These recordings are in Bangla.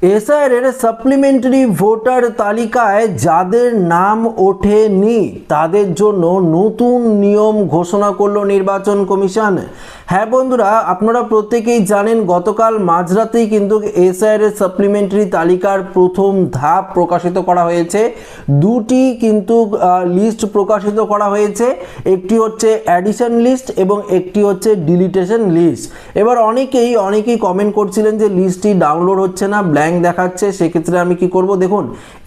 এসআইআর এর সাপ্লিমেন্টারি ভোটার তালিকায় যাদের নাম ওঠেনি তাদের জন্য নতুন নিয়ম ঘোষণা করলো নির্বাচন কমিশন। হ্যাঁ বন্ধুরা, আপনারা প্রত্যেকেই জানেন গতকাল মাঝরাতেই কিন্তু এসআইআর এর সাপ্লিমেন্টারি তালিকার প্রথম ধাপ প্রকাশিত করা হয়েছে। দুটি কিন্তু লিস্ট প্রকাশিত করা হয়েছে, একটি হচ্ছে অ্যাডিশন লিস্ট এবং একটি হচ্ছে ডিলিটেশন লিস্ট। এবার অনেকেই কমেন্ট করছিলেন যে লিস্টটি ডাউনলোড হচ্ছে না, ব্ল্যাঙ্ক দেখাচ্ছে। সেক্ষেত্রে আমি কি করব, দেখুন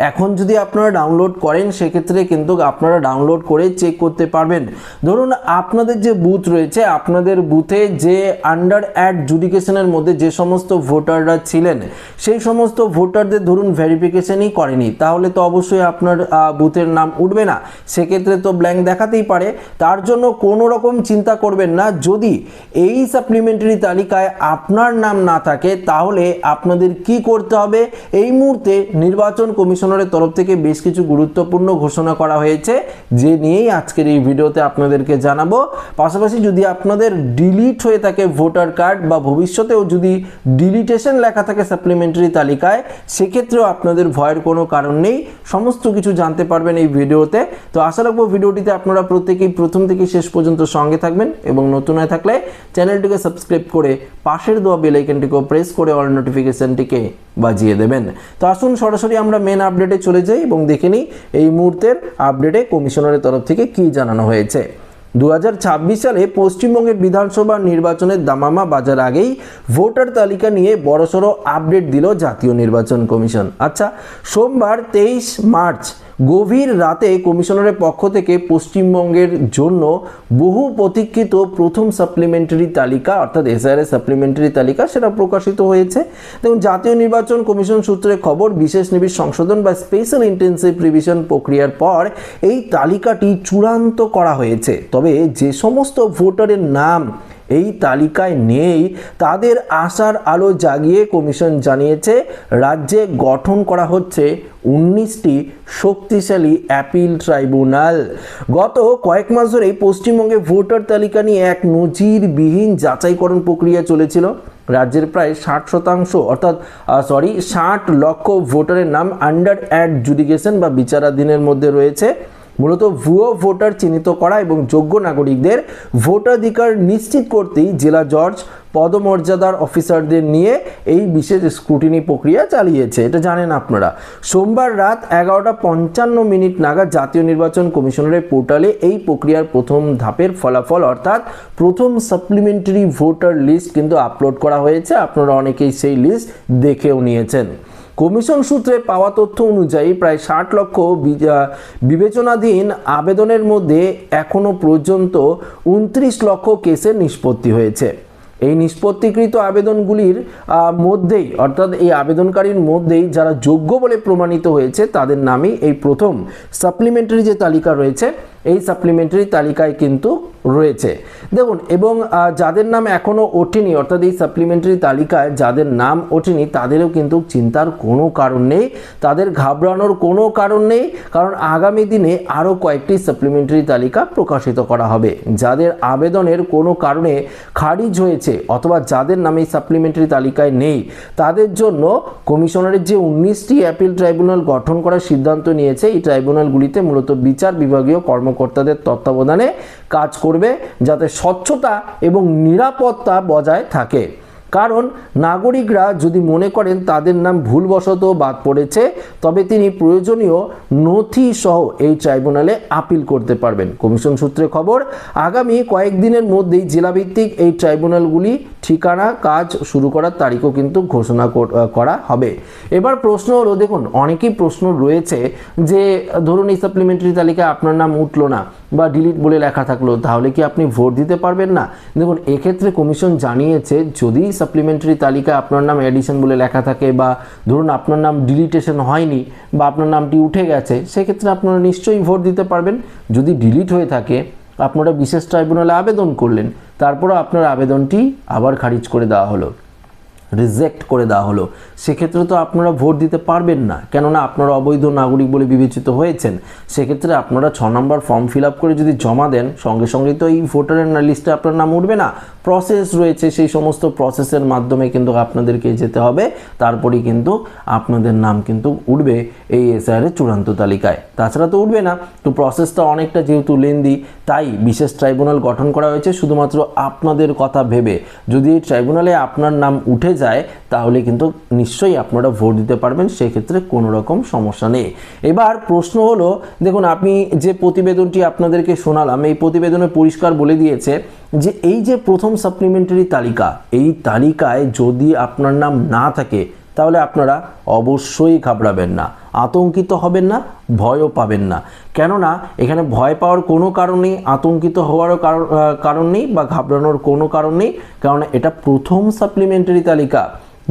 এখন যদি আপনারা ডাউনলোড করেন সেক্ষেত্রে কিন্তু আপনারা ডাউনলোড করে চেক করতে পারবেন। ধরুন আপনাদের যে বুথ রয়েছে, আপনাদের বুথে যে আন্ডার অ্যাডজুডিকেশনের মধ্যে যে সমস্ত ভোটাররা ছিলেন সেই সমস্ত ভোটারদের ধরুন ভেরিফিকেশনই করেনি, তাহলে তো অবশ্যই আপনার বুথের নাম উঠবে না, সেক্ষেত্রে তো ব্ল্যাঙ্ক দেখাতেই পারে। তার জন্য কোনো রকম চিন্তা করবেন না। যদি এই সাপ্লিমেন্টারি তালিকায় আপনার নাম না থাকে তাহলে আপনাদের কি করতে হবে, এই মুহূর্তে নির্বাচন কমিশনারের তরফ থেকে বেশ কিছু গুরুত্বপূর্ণ ঘোষণা করা হয়েছে, যে নিয়েই আজকের এই ভিডিওতে আপনাদেরকে জানাবো। পাশাপাশি যদি আপনাদের ডিলিট হয়ে থাকে ভোটার কার্ড বা ভবিষ্যতেও যদি ডিলিটেশন লেখা থাকে সাপ্লিমেন্টারি তালিকায়, সেক্ষেত্রেও আপনাদের ভয়ের কোনো কারণ নেই, সমস্ত কিছু জানতে পারবেন এই ভিডিওতে। তো আশা রাখবো ভিডিওটিতে আপনারা প্রত্যেকেই প্রথম থেকে শেষ পর্যন্ত সঙ্গে থাকবেন এবং নতুন হয়ে থাকলে চ্যানেলটিকে সাবস্ক্রাইব করে পাশের দেওয়া বেল আইকনটিকে প্রেস করে অল নোটিফিকেশনটিকে বাজিয়ে দেবেন। তো আসুন সরাসরি আমরা মেন আপডেটে চলে যাই এবং দেখে নিই এই মুহূর্তের আপডেটে কমিশনারের তরফ থেকে কি জানানো হয়েছে। 2026 সালে পশ্চিমবঙ্গের বিধানসভা নির্বাচনের দামামা বাজার আগেই ভোটার তালিকা নিয়ে বড়সড় আপডেট দিল জাতীয় নির্বাচন কমিশন। আচ্ছা, সোমবার 23 মার্চ গভীর রাতে কমিশনারের পক্ষ থেকে পশ্চিমবঙ্গের জন্য বহু প্রতীক্ষিত প্রথম সাপ্লিমেন্টারি তালিকা অর্থাৎ এসআইআর সাপ্লিমেন্টারি তালিকা সেটা প্রকাশিত হয়েছে। দেখুন, জাতীয় নির্বাচন কমিশন সূত্রে খবর, বিশেষ নিবিড় সংশোধন বা স্পেশাল ইন্টেন্সিভ রিভিশন প্রক্রিয়ার পর এই তালিকাটি চূড়ান্ত করা হয়েছে। তবে যে সমস্ত ভোটারের নাম এই তালিকায় নেই তাদের আশার আলো জাগিয়ে কমিশন জানিয়েছে রাজ্যে গঠন করা হচ্ছে 19টি শক্তিশালী অ্যাপিল ট্রাইব্যুনাল। গত কয়েক মাস ধরেই পশ্চিমবঙ্গে ভোটার তালিকা নিয়ে এক নজিরবিহীন যাচাইকরণ প্রক্রিয়া চলেছিল। রাজ্যের প্রায় 60% অর্থাৎ 60 লক্ষ ভোটারের নাম আন্ডার অ্যাডজুডিকেশন বা বিচারাধীনের মধ্যে রয়েছে। মূলত ভুয়ো ভোটার চিহ্নিত করা এবং যোগ্য নাগরিকদের ভোটাধিকার নিশ্চিত করতেই জেলা জজ পদমর্যাদার অফিসারদের নিয়ে এই বিশেষ স্ক্রুটিনি প্রক্রিয়া চালিয়েছে, এটা জানেন আপনারা। সোমবার রাত 11:55 নাগাদ জাতীয় নির্বাচন কমিশনারের পোর্টালে এই প্রক্রিয়ার প্রথম ধাপের ফলাফল অর্থাৎ প্রথম সাপ্লিমেন্টারি ভোটার লিস্ট কিন্তু আপলোড করা হয়েছে। আপনারা অনেকেই সেই লিস্ট দেখেও নিয়েছেন। কমিশন সূত্রে পাওয়া তথ্য অনুযায়ী প্রায় 60 লক্ষ বিবেচনাধীন আবেদনের মধ্যে এখনো পর্যন্ত 29 লক্ষ কেসের নিষ্পত্তি হয়েছে। এই নিষ্পত্তিকৃত আবেদনগুলির মধ্যেই অর্থাৎ এই আবেদনকারীর মধ্যেই যারা যোগ্য বলে প্রমাণিত হয়েছে তাদের নামই এই প্রথম সাপ্লিমেন্টারি যে তালিকা রয়েছে এই সাপ্লিমেন্টারি তালিকায় কিন্তু রয়েছে। দেখুন, এবং যাদের নাম এখনও ওঠেনি অর্থাৎ এই সাপ্লিমেন্টারি তালিকায় যাদের নাম ওঠেনি তাদেরও কিন্তু চিন্তার কোনো কারণ নেই, তাদের ঘাবড়ানোর কোনো কারণ নেই, কারণ আগামী দিনে আরও কয়েকটি সাপ্লিমেন্টারি তালিকা প্রকাশিত করা হবে। যাদের আবেদনের কোনো কারণে খারিজ হয়েছে অথবা যাদের নামে সাপ্লিমেন্টারি তালিকায় নেই তাদের জন্য কমিশনারের যে 19টি অ্যাপিল ট্রাইব্যুনাল গঠন করার সিদ্ধান্ত নিয়েছে, এই ট্রাইব্যুনালগুলিতে মূলত বিচার বিভাগীয় কর্মকর্তাদের তত্ত্বাবধানে কাজ করবে যাতে স্বচ্ছতা এবং নিরাপত্তা বজায় থাকে। কারণ নাগরিকরা যদি মনে করেন তাদের নাম ভুলবশত বাদ পড়েছে তবে তিনি প্রয়োজনীয় নথি সহ এই ট্রাইব্যুনালে আপিল করতে পারবেন। কমিশন সূত্রে খবর, আগামী কয়েকদিনের মধ্যেই জেলাভিত্তিক এই ট্রাইব্যুনালগুলি ঠিকানা কাজ শুরু করার তারিখও কিন্তু ঘোষণা করা হবে। এবার প্রশ্ন হলো, দেখুন অনেকেই প্রশ্ন রয়েছে যে ধরুন এই সাপ্লিমেন্টারি তালিকায় আপনার নাম উঠলো না বা ডিলিট বলে লেখা থাকলো, তাহলে কি আপনি ভোট দিতে পারবেন না? দেখুন, এক্ষেত্রে কমিশন জানিয়েছে যদি সাপ্লিমেন্টারি তালিকায় আপনার নাম এডিশন বলে লেখা থাকে বা ধরুন আপনার নাম ডিলিটেশন হয়নি বা আপনার নামটি উঠে গেছে, সেক্ষেত্রে আপনারা নিশ্চয়ই ভোট দিতে পারবেন। যদি ডিলিট হয়ে থাকে আপনারা বিশেষ ট্রাইব্যুনালে আবেদন করলেন, তারপরও আপনার আবেদনটি আবার খারিজ করে দেওয়া হলো, রিজেক্ট করে দেওয়া হলো, সেক্ষেত্রে তো আপনারা ভোট দিতে পারবেন না, কেননা আপনারা অবৈধ নাগরিক বলে বিবেচিত হয়েছেন। সেক্ষেত্রে আপনারা 6 নম্বর ফর্ম ফিল আপ করে যদি জমা দেন সঙ্গে সঙ্গে তো এই ভোটারের লিস্টে আপনার নাম উঠবে না, প্রসেস রয়েছে, সেই সমস্ত প্রসেসের মাধ্যমে কিন্তু আপনাদেরকে যেতে হবে, তারপরেই কিন্তু আপনাদের নাম কিন্তু উঠবে এই এসআইআর এর চূড়ান্ত তালিকায়। তাছাড়া তো উঠবে না। তো প্রসেসটা অনেকটা যেহেতু লেন্দি, তাই বিশেষ ট্রাইব্যুনাল গঠন করা হয়েছে শুধুমাত্র আপনাদের কথা ভেবে। যদি এই ট্রাইব্যুনালে আপনার নাম উঠে যায় তাহলে কিন্তু নিশ্চয়ই আপনারা ভোট দিতে পারবেন, সেক্ষেত্রে কোনো রকম সমস্যা নেই। এবার প্রশ্ন হলো, দেখুন আমি যে প্রতিবেদনটি আপনাদেরকে শোনালাম, এই প্রতিবেদনে পরিষ্কার বলে দিয়েছে যে এই যে প্রথম সাপ্লিমেন্টারি তালিকা, এই তালিকায় যদি আপনার নাম না থাকে তাহলে আপনারা অবশ্যই ঘাবড়াবেন না, আতঙ্কিত হবেন না, ভয়ও পাবেন না। কেননা এখানে ভয় পাওয়ার কোনো কারণ নেই, আতঙ্কিত হওয়ারও কারণ নেই বা ঘাবড়ানোর কোনো কারণ নেই, কারণ এটা প্রথম সাপ্লিমেন্টারি তালিকা।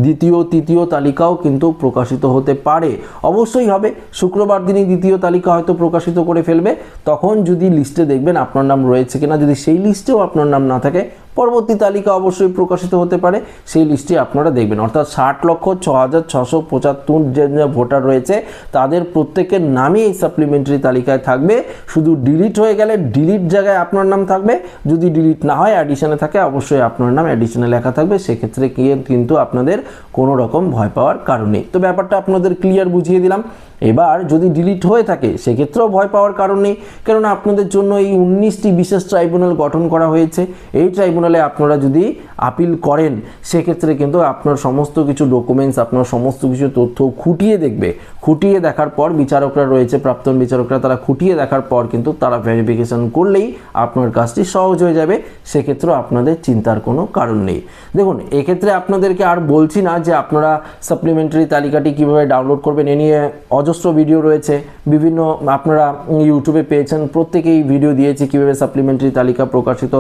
দ্বিতীয় তৃতীয় তালিকাও কিন্তু প্রকাশিত হতে পারে, অবশ্যই হবে। শুক্রবার দিনই দ্বিতীয় তালিকা হয়তো প্রকাশিত করে ফেলবে, তখন যদি লিস্টে দেখবেন আপনার নাম রয়েছে কিনা, যদি সেই লিস্টেও আপনার নাম না থাকে পরবর্তী তালিকা অবশ্যই প্রকাশিত হতে পারে, সেই লিস্টে আপনারা দেখবেন। অর্থাৎ 60,06,675 যে ভোটার রয়েছে তাদের প্রত্যেকের নামই এই সাপ্লিমেন্টারি তালিকায় থাকবে। শুধু ডিলিট হয়ে গেলে ডিলিট জায়গায় আপনার নাম থাকবে, যদি ডিলিট না হয় অ্যাডিশনে থাকে অবশ্যই আপনার নাম অ্যাডিশনে লেখা থাকবে, সেক্ষেত্রে কিন্তু আপনাদের কোনো রকম ভয় পাওয়ার কারণ নেই। তো ব্যাপারটা আপনাদের ক্লিয়ার বুঝিয়ে দিলাম। এবার যদি ডিলিট হয়ে থাকে সেক্ষেত্রেও ভয় পাওয়ার কারণ নেই, কেননা আপনাদের জন্য এই 19টি বিশেষ ট্রাইব্যুনাল গঠন করা হয়েছে। এই ট্রাইব্যুনালে আপনারা যদি আপিল করেন সেক্ষেত্রে কিন্তু আপনার সমস্ত কিছু ডকুমেন্টস, আপনার সমস্ত কিছু তথ্য খুঁটিয়ে দেখবে। খুঁটিয়ে দেখার পর বিচারকরা রয়েছে, প্রাক্তন বিচারকরা, তারা খুঁটিয়ে দেখার পর কিন্তু তারা ভেরিফিকেশন করলেই আপনার কাজটি সহজ হয়ে যাবে, সেক্ষেত্রেও আপনাদের চিন্তার কোনো কারণ নেই। দেখুন এক্ষেত্রে আপনাদেরকে আর বলছি না যে আপনারা সাপ্লিমেন্টারি তালিকাটি কীভাবে ডাউনলোড করবেন, এ নিয়ে অজস্র ভিডিও রয়েছে, বিভিন্ন আপনারা ইউটিউবে পেয়েছেন, প্রত্যেকেই ভিডিও দিয়েছি কীভাবে সাপ্লিমেন্টারি তালিকা প্রকাশিত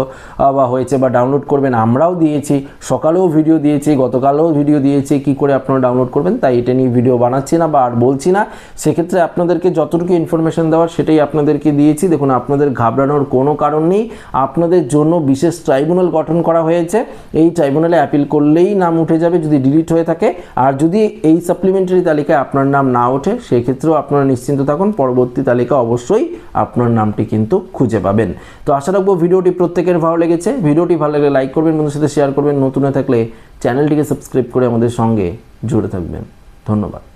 বা হয়েছে বা ডাউনলোড করবেন, আমরাও দিয়েছি, সকালেও ভিডিও দিয়েছি, গতকালও ভিডিও দিয়েছি কী করে আপনারা ডাউনলোড করবেন, তাই এটা নিয়ে ভিডিও বানাচ্ছি না বা আর বলছি না। সেক্ষেত্রে আপনাদেরকে যতটুকু ইনফরমেশন দেওয়ার সেটাই আপনাদেরকে দিয়েছি। দেখুন আপনাদের ঘাবড়ানোর কোনো কারণ নেই, আপনাদের জন্য বিশেষ ট্রাইব্যুনাল গঠন করা হয়েছে, এই ট্রাইব্যুনালে অ্যাপিল করলেই নাম উঠে যাবে যদি ডিলিট হয়ে থাকে। আর যদি এই সাপ্লিমেন্টারি তালিকায় আপনার নাম না ওঠে সেক্ষেত্রেও আপনারা নিশ্চিন্ত থাকুন, পরবর্তী তালিকা অবশ্যই আপনার নামটি কিন্তু খুঁজে পাবেন। তো আশা রাখবো ভিডিওটি প্রত্যেকের ভালো লেগেছে। ভিডিওটি ভালো লাগলে লাইক করবেন, বন্ধুদের সাথে শেয়ার করবেন, নতুন হয়ে থাকলে চ্যানেলটিকে সাবস্ক্রাইব করে আমাদের সঙ্গে জুড়ে থাকবেন। ধন্যবাদ।